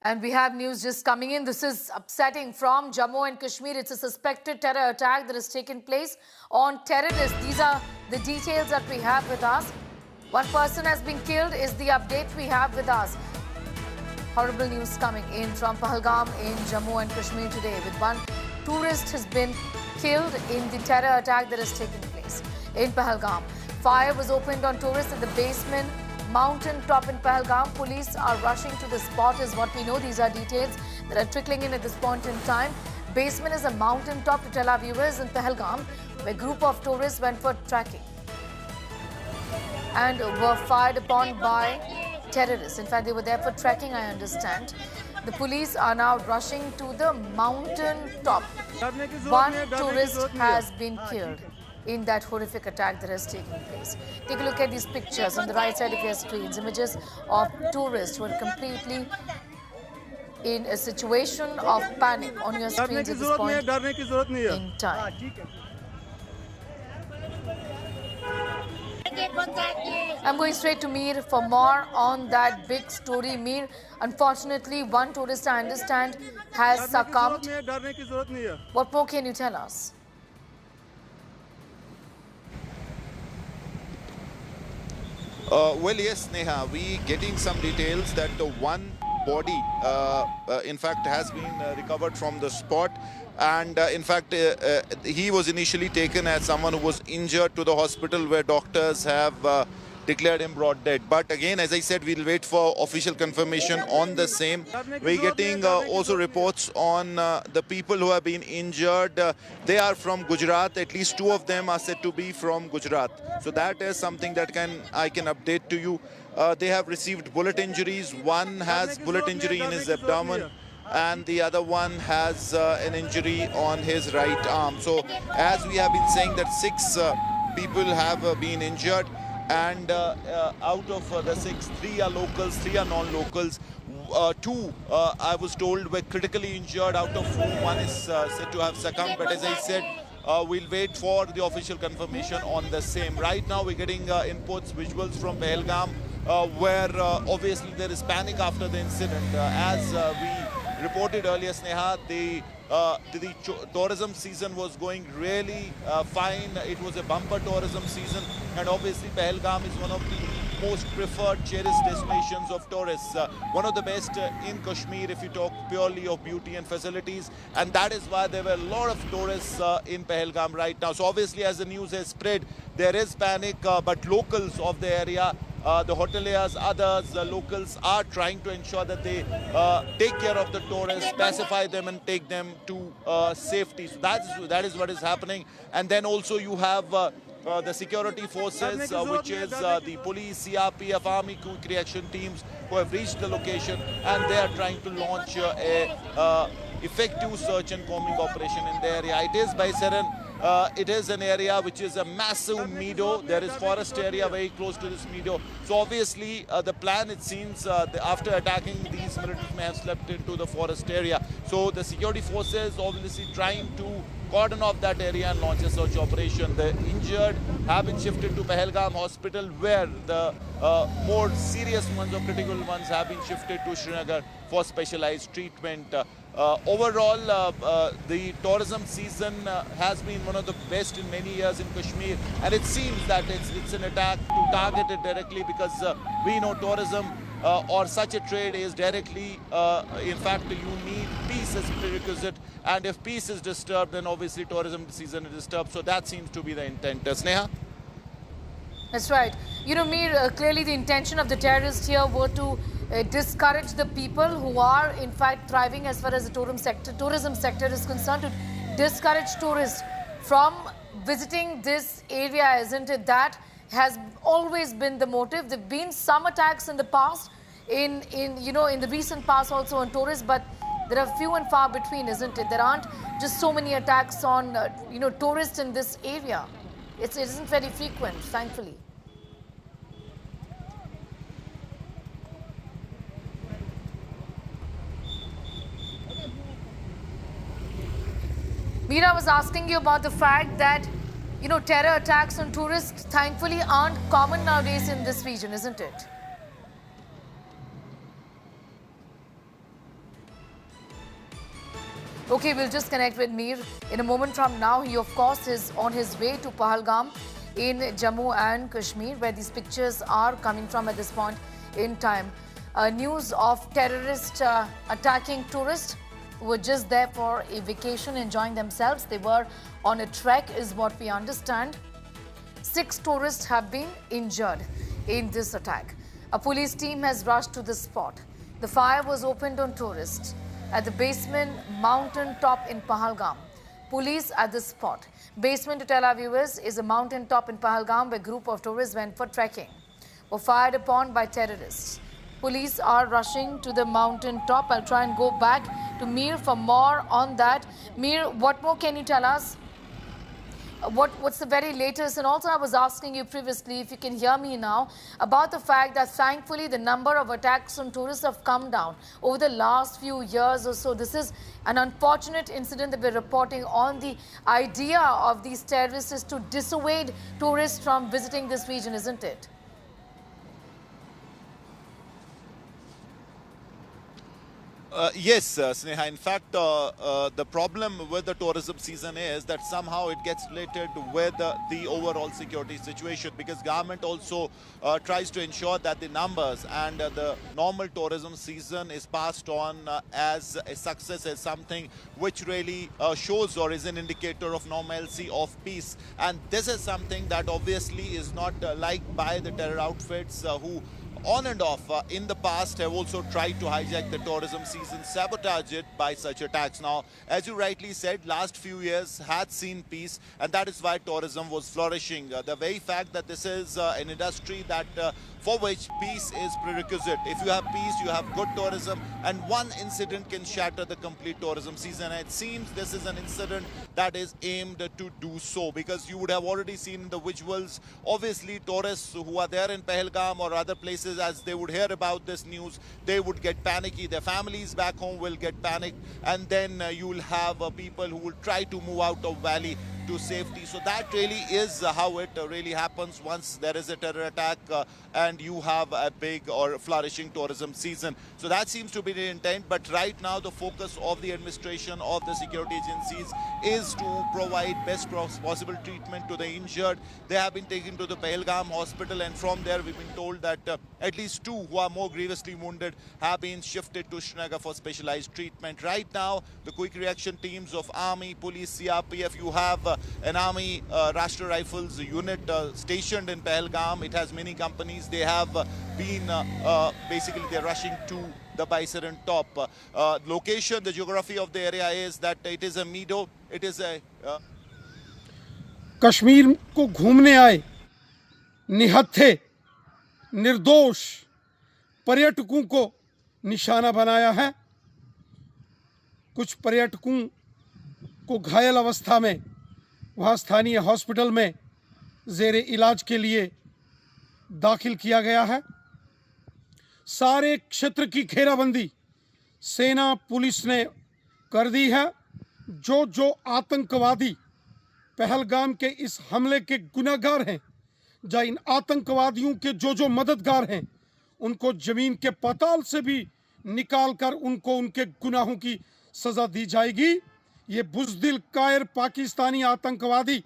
And we have news just coming in. This is upsetting from Jammu and Kashmir. It's a suspected terror attack that has taken place on terrorists. These are the details that we have with us. One person has been killed is the update we have with us. Horrible news coming in from Pahalgam in Jammu and Kashmir today, with one tourist has been killed in the terror attack that has taken place in Pahalgam. Fire was opened on tourists at the basement mountain top in Pahalgam. Police are rushing to the spot is what we know. These are details that are trickling in at this point in time. Basement is a mountain top, to tell our viewers, in Pahalgam, where a group of tourists went for trekking and were fired upon by terrorists. In fact, they were there for trekking, I understand. The police are now rushing to the mountain top. One tourist has been killed in that horrific attack that has taken place. Take a look at these pictures on the right side of your screens. Images of tourists who are completely in a situation of panic on your screens at this point in time. I'm going straight to Mir for more on that big story. Mir, unfortunately, one tourist, I understand, has succumbed. What more can you tell us? Well, yes, Neha, we getting some details that the one body, in fact, has been recovered from the spot. And in fact, he was initially taken as someone who was injured to the hospital, where doctors have declared him brought dead. But again, as I said, we'll wait for official confirmation on the same. We're getting also reports on the people who have been injured. They are from Gujarat. At least two of them are said to be from Gujarat. So that is something that I can update to you. They have received bullet injuries. One has bullet injury in his abdomen, and the other one has an injury on his right arm. So as we have been saying, that 6 people have been injured. And out of the 6, 3 are locals, 3 are non-locals. 2, I was told, were critically injured, out of whom one is said to have succumbed. But as I said, we'll wait for the official confirmation on the same. Right now, we're getting inputs, visuals from Pahalgam, where obviously there is panic after the incident. As we reported earlier, Sneha, the tourism season was going really fine. It was a bumper tourism season, and obviously Pahalgam is one of the most preferred, cherished destinations of tourists. One of the best in Kashmir if you talk purely of beauty and facilities, and that is why there were a lot of tourists in Pahalgam right now. So obviously, as the news has spread, there is panic, but locals of the area, the hoteliers, others, locals are trying to ensure that they take care of the tourists, pacify them and take them to safety. So that is what is happening. And then also you have the security forces, which is the police, CRPF, Army Quick Reaction teams, who have reached the location, and they are trying to launch a effective search and combing operation in the area. It is Baiseren. It is an area which is a massive meadow. There is forest area very close to this meadow. So obviously the plan, it seems, after attacking, these militants may have slept into the forest area. So the security forces obviously trying to cordon off that area and launch a search operation. The injured have been shifted to Pahalgam Hospital, where the more serious ones or critical ones have been shifted to Srinagar for specialized treatment. Overall, the tourism season has been one of the best in many years in Kashmir, and it seems that it's an attack to target it directly, because we know tourism or such a trade is directly, in fact, you need peace as prerequisite, and if peace is disturbed, then obviously tourism season is disturbed. So that seems to be the intent. Sneha? That's right. You know, Mir, clearly the intention of the terrorists here were to discourage the people who are, in fact, thriving as far as the tourism sector is concerned, to discourage tourists from visiting this area, isn't it? That has always been the motive. There have been some attacks in the past, in the recent past also on tourists, but there are few and far between, isn't it? There aren't just so many attacks on, tourists in this area. It isn't very frequent, thankfully. Meera was asking you about the fact that, terror attacks on tourists, thankfully, aren't common nowadays in this region, isn't it? Okay, we'll just connect with Mir in a moment from now. He, of course, is on his way to Pahalgam in Jammu and Kashmir, where these pictures are coming from at this point in time. News of terrorists attacking tourists who were just there for a vacation, enjoying themselves. They were on a trek, is what we understand. 6 tourists have been injured in this attack. A police team has rushed to the spot. The fire was opened on tourists at the Basement mountain top in Pahalgam. Police at the spot. Basement, to tell our viewers, is a mountain top in Pahalgam where a group of tourists went for trekking, were fired upon by terrorists. Police are rushing to the mountain top. I'll try and go back to Mir for more on that. Mir, what more can you tell us? What's the very latest? And also I was asking you previously, if you can hear me now, about the fact that thankfully the number of attacks on tourists have come down over the last few years or so. This is an unfortunate incident that we're reporting on. The idea of these terrorists is to dissuade tourists from visiting this region, isn't it? Yes, Sneha. In fact, the problem with the tourism season is that somehow it gets related with the overall security situation, because government also tries to ensure that the numbers and the normal tourism season is passed on as a success, as something which really shows or is an indicator of normalcy, of peace. And this is something that obviously is not liked by the terror outfits who on and off in the past have also tried to hijack the tourism season, sabotage it by such attacks. Now, as you rightly said, last few years had seen peace, and that is why tourism was flourishing. The very fact that this is an industry that for which peace is prerequisite. If you have peace, you have good tourism, and one incident can shatter the complete tourism season. And it seems this is an incident that is aimed to do so, because you would have already seen the visuals. Obviously, tourists who are there in Pahalgam or other places, as they would hear about this news, they would get panicky. Their families back home will get panicked, and then you will have people who will try to move out of valley to safety. So that really is how it really happens once there is a terror attack and you have a big or flourishing tourism season. So that seems to be the intent. But right now the focus of the administration, of the security agencies, is to provide best possible treatment to the injured. They have been taken to the Pahalgam hospital, and from there we've been told that at least 2 who are more grievously wounded have been shifted to Srinagar for specialized treatment. Right now the quick reaction teams of Army, Police, CRPF, you have an Army Rashtra Rifles unit stationed in Pahalgam. It has many companies. They have been basically they're rushing to the Baisaran top. Location, the geography of the area is that it is a meadow. It is a Kashmir को घूमने आए निहत्थे निर्दोष पर्यटकों को निशाना बनाया है। कुछ पर्यटकों को घायल अवस्था में वहां स्थानीय हॉस्पिटल में जेर इलाज के लिए दाखिल किया गया है। सारे क्षेत्र की घेराबंदी सेना पुलिस ने कर दी है। जो आतंकवादी पहलगाम के इस हमले के गुनहगार हैं, या इन आतंकवादियों के जो मददगार हैं, उनको जमीन के पाताल से भी निकालकर उनको उनके गुनाहों की सजा दी जाएगी। ये बुज़दिल कायर पाकिस्तानी आतंकवादी